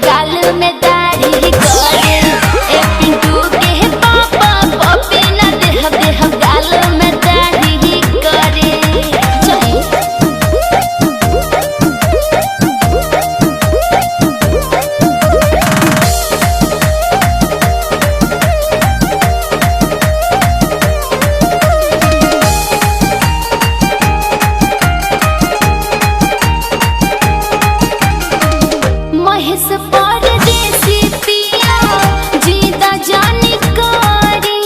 गाल में दाढ़ी करे ए पिंटू के पापा पपी ना देह गाल में दाढ़ी करे महेश परदेसी पिया जीदा जानी कारी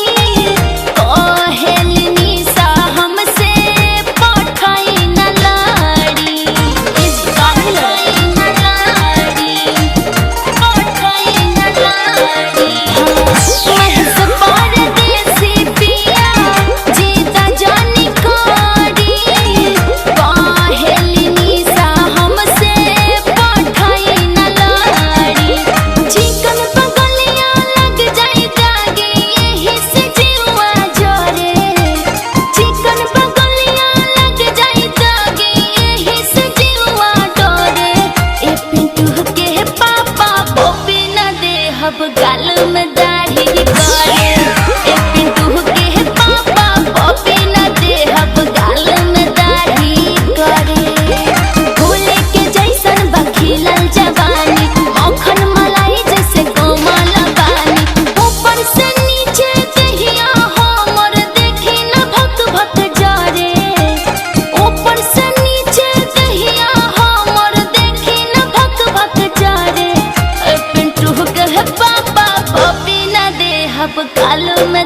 कहेल निशा हमसे पठाई न लाड़ी इस पठाई न लाड़ी पठाई न लाड़ी महेश परदेसी पिया जीदा जानी कारी कहेल निशा हमसे पठाई न चिकन पगलिया लग जाई दागे यही से जीवा जोरे चिकन पगलिया लग जाई दागे यही से जीवा डोरे ए पिंटू के पापा पपी न देहब गाल में दाढ़ी करे ए पिंटू के पापा पपी न देहब गाल में दाढ़ी करे फूले के जैसन बखिलल जवानी मक्खन मलाई जैसे कोमल बानी ऊपर से नीचे दहिया हमर देखी न भक भक जरे ऊपर से नीचे दहिया हमर देखी न भक भक जरे पिंटू के पापा पपी न देहब गाल में